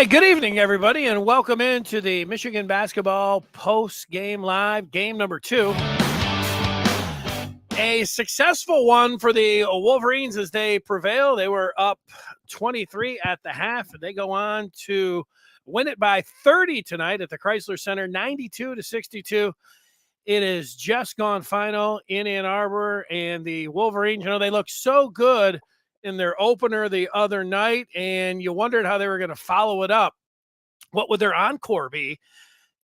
Hey, good evening, everybody, and welcome into the Michigan Basketball Post-Game Live, game number 2. A successful one for the Wolverines as they prevail. They were up 23 at the half, and they go on to win it by 30 tonight at the Chrysler Center, 92-62. It is just gone final in Ann Arbor, and the Wolverines, they look so good in their opener the other night, and you wondered how they were going to follow it up. What would their encore be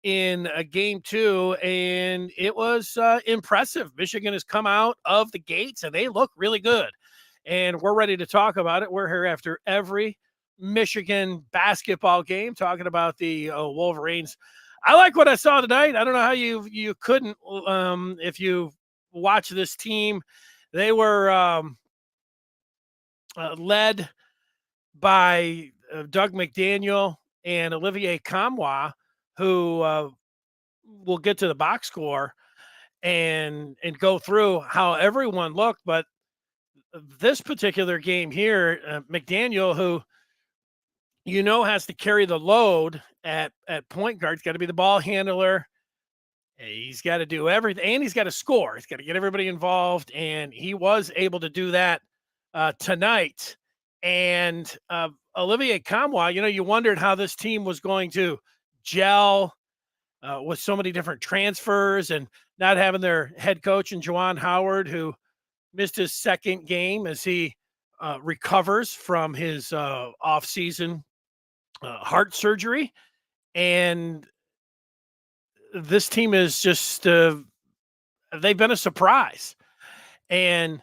in game 2? And it was impressive. Michigan has come out of the gates, and they look really good. And we're ready to talk about it. We're here after every Michigan basketball game talking about the Wolverines. I like what I saw tonight. I don't know how you couldn't if you watch this team. They were led by Doug McDaniel and Olivier Kamwa, who will get to the box score and go through how everyone looked. But this particular game here, McDaniel, who has to carry the load at point guard, he's got to be the ball handler. He's got to do everything, and he's got to score. He's got to get everybody involved, and he was able to do that tonight. And Olivier Kamwa, you wondered how this team was going to gel with so many different transfers and not having their head coach and Juwan Howard, who missed his second game as he recovers from his off-season heart surgery. And this team is just they've been a surprise. And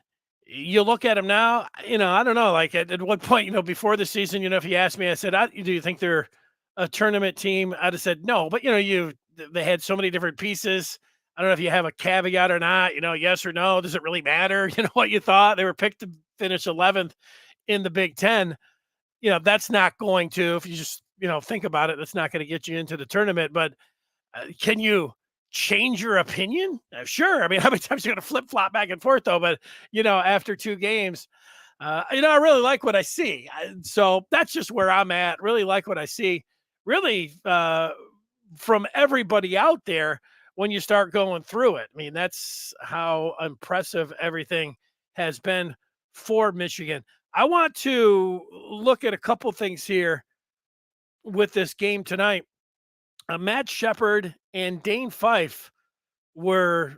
you look at them now, I don't know, like at what point, before the season, if you asked me, I said, do you think they're a tournament team? I'd have said no, but they had so many different pieces. I don't know if you have a caveat or not, yes or no. Does it really matter? What you thought? They were picked to finish 11th in the Big Ten. That's not going to, if you just, think about it, that's not going to get you into the tournament. But can you change your opinion? Sure. I mean, how many times are you going to flip-flop back and forth, though? But, after 2 games, I really like what I see. So that's just where I'm at. Really like what I see. Really, from everybody out there when you start going through it. I mean, that's how impressive everything has been for Michigan. I want to look at a couple things here with this game tonight. Matt Shepard and Dane Fife were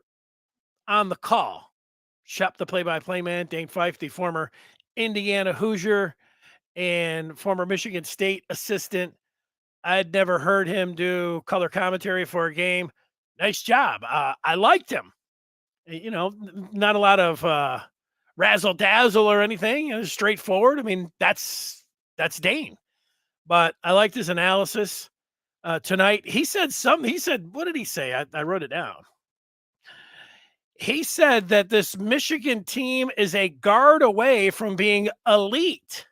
on the call. Shep, the play-by-play man, Dane Fife, the former Indiana Hoosier and former Michigan State assistant. I'd never heard him do color commentary for a game. Nice job. I liked him. Not a lot of razzle-dazzle or anything. Straightforward. I mean, that's Dane. But I liked his analysis tonight. He said something. He said, what did he say? I wrote it down. He said that this Michigan team is a guard away from being elite.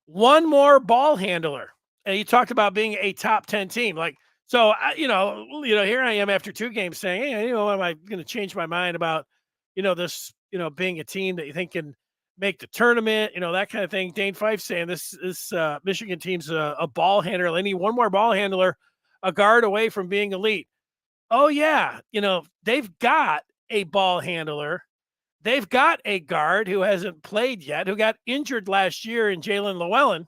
One more ball handler. And he talked about being a top 10 team. Like, so, here I am after 2 games saying, hey, am I going to change my mind about, this, being a team that you think can make the tournament, that kind of thing. Dane Fife saying this Michigan team's a ball handler. They need one more ball handler, a guard away from being elite. Oh, yeah. They've got a ball handler. They've got a guard who hasn't played yet, who got injured last year in Jalen Llewellyn.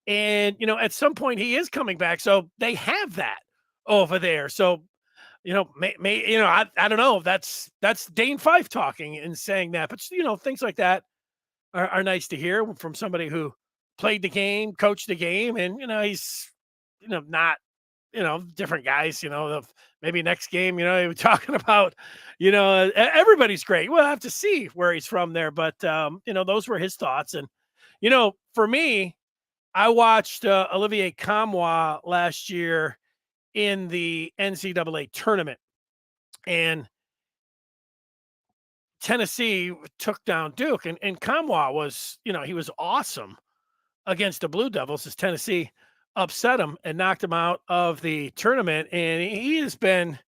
And, at some point he is coming back. So they have that over there. So, I don't know if that's Dane Fife talking and saying that, but things like that are nice to hear from somebody who played the game, coached the game. And, he's, not, different guys, maybe next game, he was talking about, everybody's great. We'll have to see where he's from there. But, those were his thoughts. And, for me, I watched Olivier Kamwa last year in the NCAA tournament, and Tennessee took down Duke, and Kamwa was, he was awesome against the Blue Devils as Tennessee upset him and knocked him out of the tournament. And he has been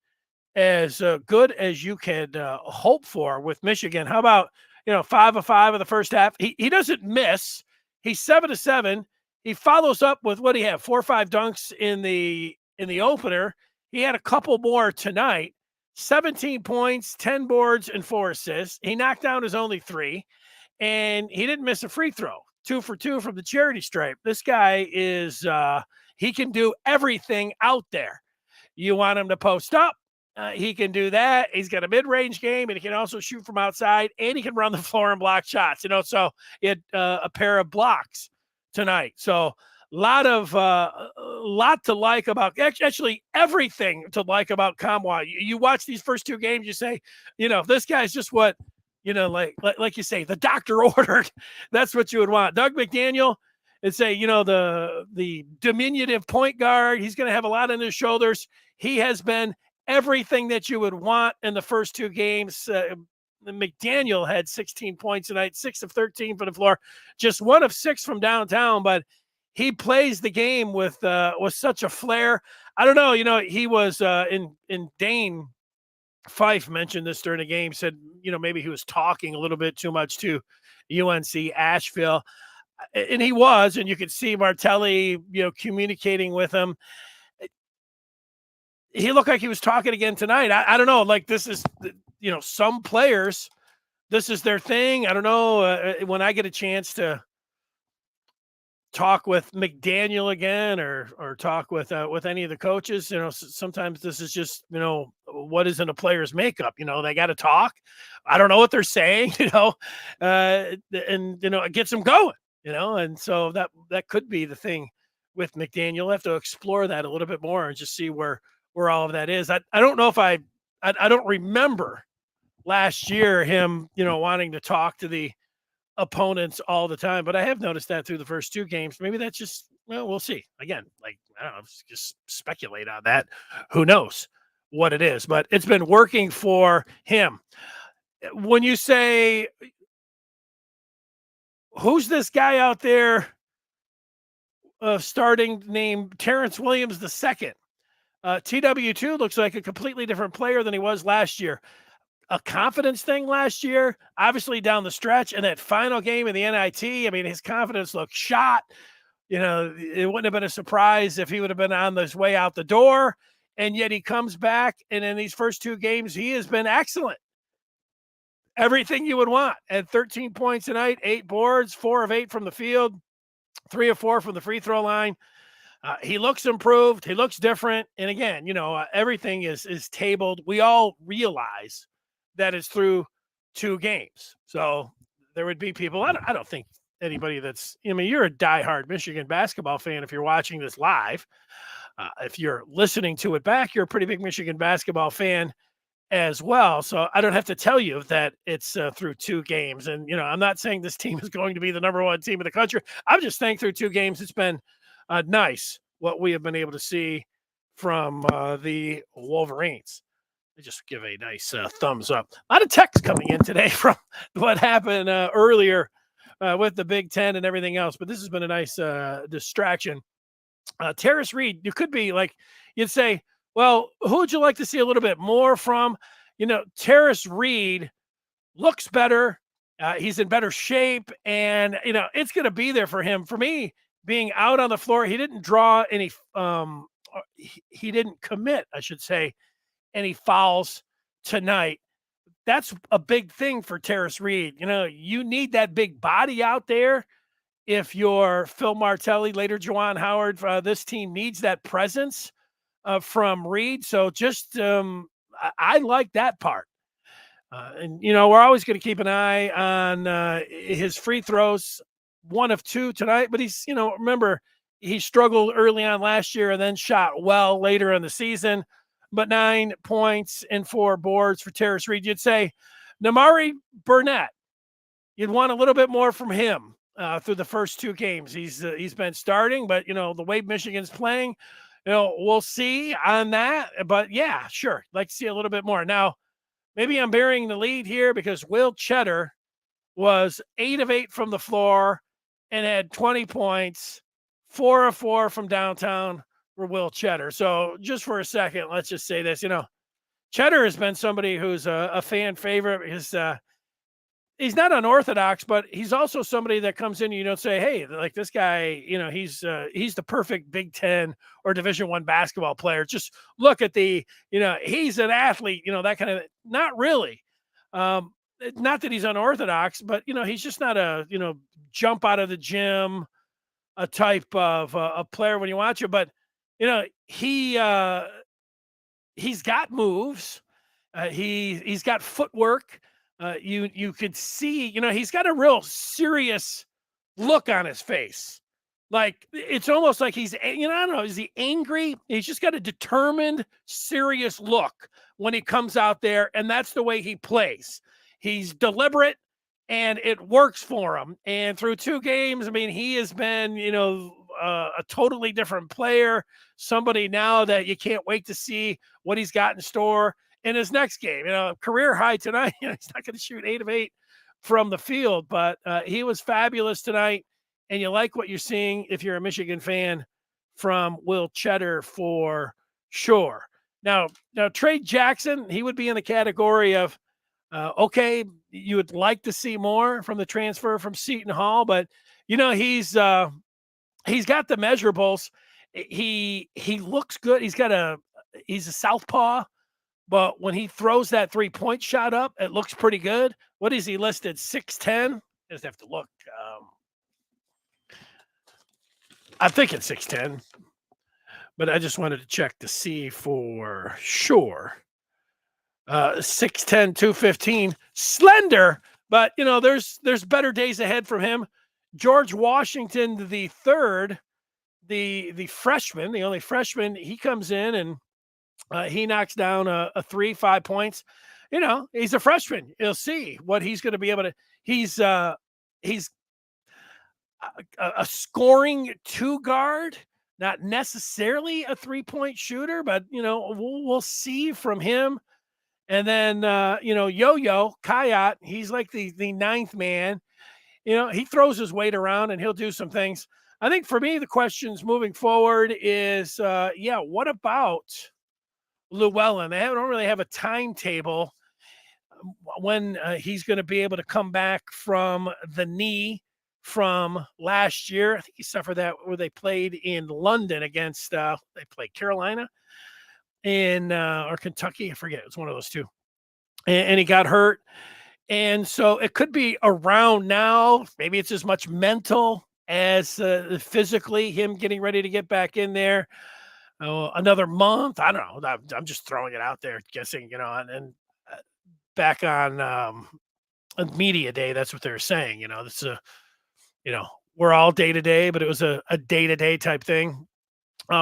as good as you could hope for with Michigan. How about, 5 of 5 of the first half? He doesn't miss. He's 7 of 7. he follows up with what he had 4 or 5 dunks in the opener. He had a couple more tonight. 17 points, 10 boards, and 4 assists. He knocked down his only 3, and he didn't miss a free throw. 2 for 2 from the charity stripe. This guy is he can do everything out there. You want him to post up, he can do that. He's got a mid-range game, and he can also shoot from outside, and he can run the floor and block shots. So he had a pair of blocks tonight. So lot to like about, actually everything to like about Kamwa. You watch these first 2 games, you say, this guy's just what, like you say, the doctor ordered. That's what you would want. Doug McDaniel and say, the diminutive point guard, he's going to have a lot on his shoulders. He has been everything that you would want in the first 2 games. McDaniel had 16 points tonight, 6 of 13 from the floor, just 1 of 6 from downtown, but he plays the game with such a flair. I don't know, he was in Dane Fife mentioned this during the game, said, maybe he was talking a little bit too much to UNC Asheville. And he was, and you could see Martelli, communicating with him. He looked like he was talking again tonight. I don't know, like this is, some players, this is their thing. I don't know, when I get a chance to talk with McDaniel again or talk with any of the coaches, sometimes this is just, what is in a player's makeup. They got to talk. I don't know what they're saying, and it gets them going, and so that could be the thing with McDaniel. You'll have to explore that a little bit more and just see where all of that is. I don't know if I don't remember last year him, wanting to talk to the opponents all the time, but I have noticed that through the first 2 games. Maybe that's just, we'll see. Again, I don't know, just speculate on that. Who knows what it is, but it's been working for him. When you say, who's this guy out there starting named Terrence Williams II? TW2 looks like a completely different player than he was last year. A confidence thing last year, obviously down the stretch, and that final game in the NIT, I mean, his confidence looked shot. It wouldn't have been a surprise if he would have been on his way out the door, and yet he comes back, and in these first 2 games, he has been excellent. Everything you would want. At 13 points tonight, 8 boards, 4 of 8 from the field, 3 of 4 from the free throw line. He looks improved. He looks different. And again, everything is tabled. We all realize that it's through 2 games. So there would be people, I don't think anybody that's, you're a diehard Michigan basketball fan if you're watching this live. If you're listening to it back, you're a pretty big Michigan basketball fan as well. So I don't have to tell you that it's through 2 games. And, I'm not saying this team is going to be the number 1 team in the country. I'm just saying through 2 games, it's been nice what we have been able to see from the Wolverines. They just give a nice thumbs up. A lot of text coming in today from what happened earlier with the Big Ten and everything else, but this has been a nice distraction. Terrace Reed, you could be like, you'd say, well, who would you like to see a little bit more from? Terrace Reed looks better. He's in better shape, and, it's going to be there for him. For me, being out on the floor, he didn't draw any, he didn't commit, I should say, any fouls tonight. That's a big thing for Terrace Reed. You need that big body out there. If you're Phil Martelli, later Juwan Howard, this team needs that presence from Reed. So just, I like that part. And, we're always going to keep an eye on his free throws. 1 of 2 tonight, but he's, remember, he struggled early on last year and then shot well later in the season. But 9 points and 4 boards for Terrace Reed. You'd say Namari Burnett, you'd want a little bit more from him through the first 2 games. He's been starting, but, the way Michigan's playing, we'll see on that. But, yeah, sure, like to see a little bit more. Now, maybe I'm burying the lead here because Will Tschetter was 8 of 8 from the floor and had 20 points, 4 of 4 from downtown for Will Tschetter. So just for a second, let's just say this, Tschetter has been somebody who's a fan favorite because he's not unorthodox, but he's also somebody that comes in. You don't say, "Hey, like this guy, he's the perfect Big Ten or Division I basketball player." Just look at he's an athlete. That kind of. Not really. Not that he's unorthodox, but he's just not a jump out of the gym a type of a player when you watch him. But he's got moves. He's got footwork. You could see, he's got a real serious look on his face. Like it's almost like he's, I don't know, is he angry? He's just got a determined, serious look when he comes out there, and that's the way he plays. He's deliberate, and it works for him. And through 2 games, I mean, he has been, a totally different player. Somebody now that you can't wait to see what he's got in store in his next game. Career high tonight. He's not going to shoot 8 of 8 from the field, but he was fabulous tonight. And you like what you're seeing if you're a Michigan fan from Will Tschetter for sure. Now Trey Jackson, he would be in the category of, okay, you would like to see more from the transfer from Seton Hall, but he's got the measurables. He looks good. He's a southpaw, but when he throws that 3-point shot up, it looks pretty good. What is he listed? 6'10"? Just have to look. I think it's 6'10", but I just wanted to check to see for sure. 6'10", 215, slender, but there's better days ahead from him. George Washington the third, the freshman, the only freshman, he comes in and he knocks down a 3, 5 points. He's a freshman. You'll see what he's going to be able to. He's a scoring 2 guard, not necessarily a 3-point shooter, but we'll see from him. And then Yo-Yo Kayat, he's like the 9th man. He throws his weight around and he'll do some things. I think for me, the questions moving forward is, what about Llewellyn? They don't really have a timetable when he's going to be able to come back from the knee from last year. I think he suffered that where they played in London against, they played Carolina or Kentucky. I forget. It's one of those two. And he got hurt. And so it could be around now. Maybe it's as much mental as physically, him getting ready to get back in there. Another month. I don't know. I'm just throwing it out there, guessing, and back on a media day, that's what they're saying. This is we're all day to day, but it was a day to day type thing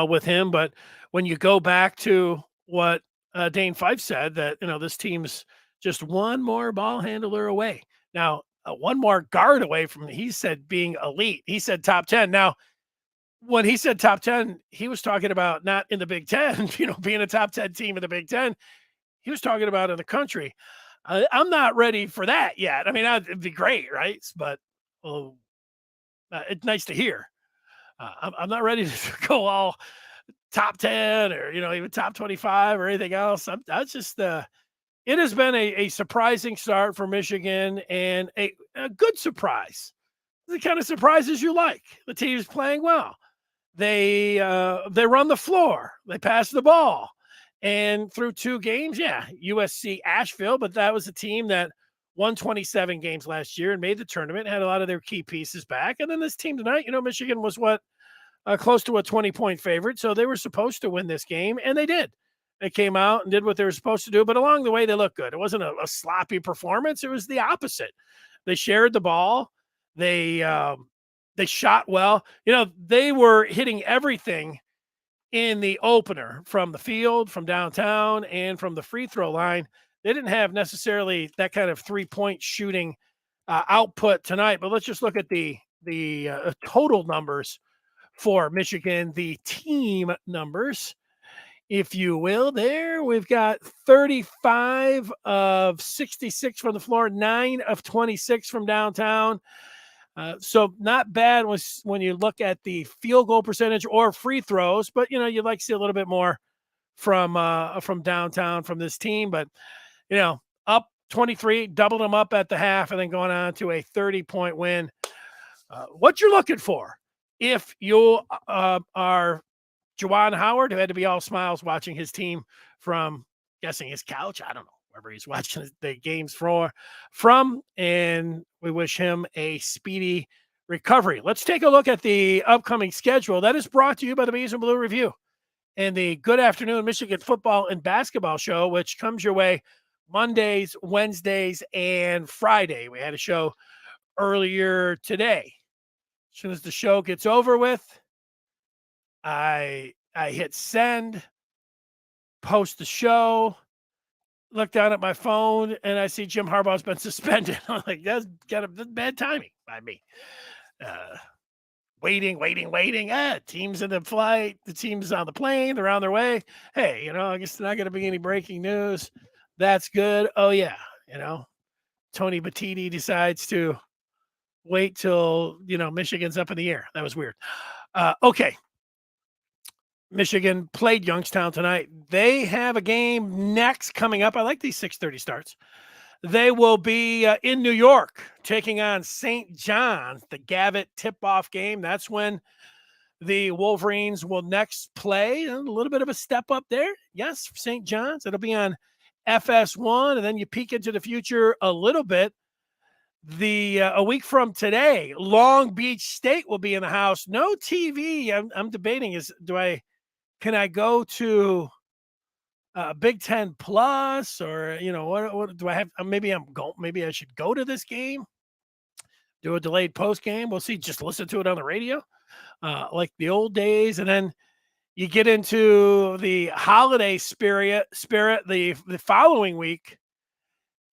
with him. But when you go back to what Dane Fife said, that this team's just one more ball handler away. Now, one more guard away from, he said, being elite. He said top 10. Now, when he said top 10, he was talking about not in the Big Ten, being a top 10 team in the Big Ten. He was talking about in the country. I'm not ready for that yet. I mean, it'd be great, right? But it's nice to hear. I'm not ready to go all top 10 or, even top 25 or anything else. That's just it has been a surprising start for Michigan, and a good surprise. The kind of surprises you like. The team's playing well. They run the floor. They pass the ball. And through 2 games, USC Asheville, but that was a team that won 27 games last year and made the tournament, had a lot of their key pieces back. And then this team tonight, Michigan was close to a 20-point favorite. So they were supposed to win this game, and they did. They came out and did what they were supposed to do, but along the way, they looked good. It wasn't a sloppy performance. It was the opposite. They shared the ball. They shot well. They were hitting everything in the opener, from the field, from downtown, and from the free throw line. They didn't have necessarily that kind of 3-point shooting output tonight, but let's just look at the total numbers for Michigan, the team numbers, if you will. There we've got 35 of 66 from the floor, 9 of 26 from downtown. So not bad when you look at the field goal percentage or free throws, but you'd like to see a little bit more from downtown from this team. But up 23, doubled them up at the half, and then going on to a 30-point win. What you're looking for if you are Juwan Howard, who had to be all smiles watching his team from, guessing his couch, I don't know, wherever he's watching the games from, and we wish him a speedy recovery. Let's take a look at the upcoming schedule. That is brought to you by the Bees and Blue Review and the Good Afternoon Michigan Football and Basketball Show, which comes your way Mondays, Wednesdays, and Friday. We had a show earlier today. As soon as the show gets over with, I hit send, post the show, look down at my phone, and I see Jim Harbaugh's been suspended. I'm like, that's bad timing by me. Waiting. Team's in the flight. The team's on the plane. They're on their way. Hey, I guess there's not going to be any breaking news. That's good. Oh, yeah. Tony Batiti decides to wait till, Michigan's up in the air. That was weird. Okay. Michigan played Youngstown tonight. They have a game next coming up. I like these 6:30 starts. They will be in New York taking on St. John's, the Gavitt tip-off game. That's when the Wolverines will next play. A little bit of a step up there. Yes, for St. John's. It'll be on FS1, and then you peek into the future a little bit. A week from today, Long Beach State will be in the house. No TV. I'm debating can I go to Big Ten Plus, or what do I have? Maybe I should go to this game, do a delayed post game. We'll see. Just listen to it on the radio, like the old days, and then you get into the holiday spirit the following week,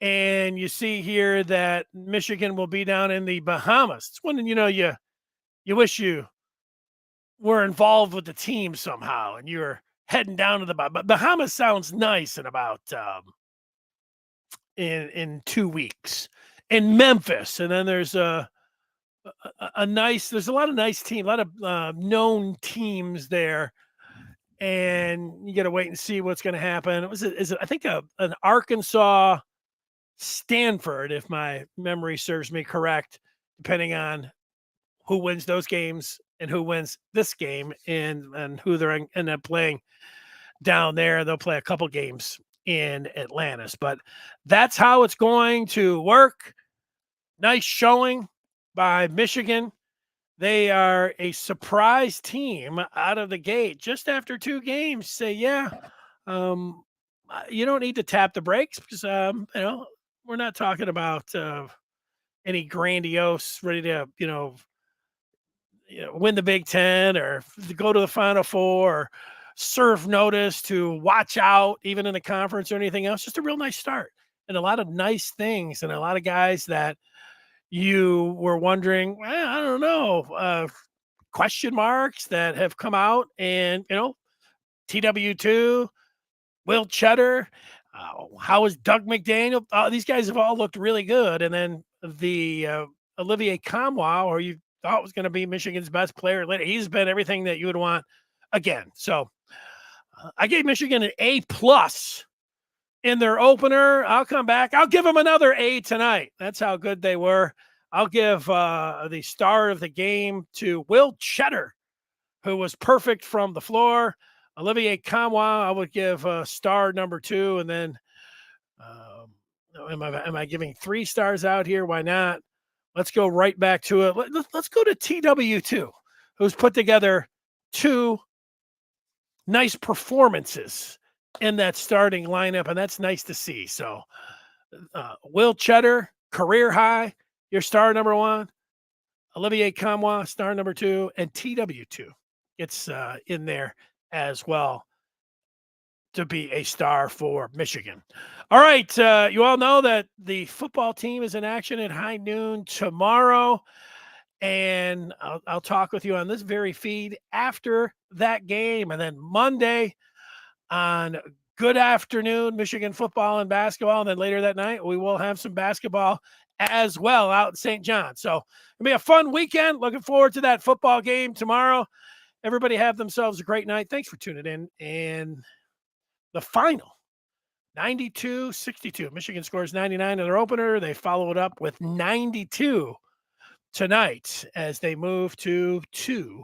and you see here that Michigan will be down in the Bahamas. It's when you wish you were involved with the team somehow, and you're heading down to the Bahamas. Sounds nice in about in 2 weeks in Memphis, and then there's there's a lot of nice teams, a lot of known teams there, and you got to wait and see what's going to happen. Is it I think an Arkansas Stanford, if my memory serves me correct, depending on who wins those games and who wins this game, and who they're end up playing down there. They'll play a couple games in Atlantis, but that's how it's going to work. Nice showing by Michigan. They are a surprise team out of the gate just after 2 games. Say, you don't need to tap the brakes because, we're not talking about any grandiose, ready to, win the Big Ten or to go to the Final Four or serve notice to watch out, even in the conference or anything else. Just a real nice start and a lot of nice things, and a lot of guys that you were wondering, I don't know, question marks that have come out, and, TW2, Will Tschetter, how is Doug McDaniel? These guys have all looked really good. And then the Olivier Kamwa, or you thought was going to be Michigan's best player later, he's been everything that you would want again. So I gave Michigan an A+ in their opener. I'll come back. I'll give them another A tonight. That's how good they were. I'll give the star of the game to Will Tschetter, who was perfect from the floor. Olivier Kamwa, I would give star number 2. And then am I giving 3 stars out here? Why not? Let's go right back to it. Let's go to TW2, who's put together 2 nice performances in that starting lineup, and that's nice to see. So Will Tschetter, career high, your star number 1. Olivier Kamwa, star number 2, and TW2 gets in there as well to be a star for Michigan. All right, you all know that the football team is in action at high noon tomorrow, and I'll talk with you on this very feed after that game. And then Monday on Good Afternoon Michigan Football and Basketball, and then later that night we will have some basketball as well out in St. John. So it'll be a fun weekend. Looking forward to that football game tomorrow. Everybody have themselves a great night. Thanks for tuning in. And the final 92-62. Michigan scores 99 in their opener. They follow it up with 92 tonight as they move to 2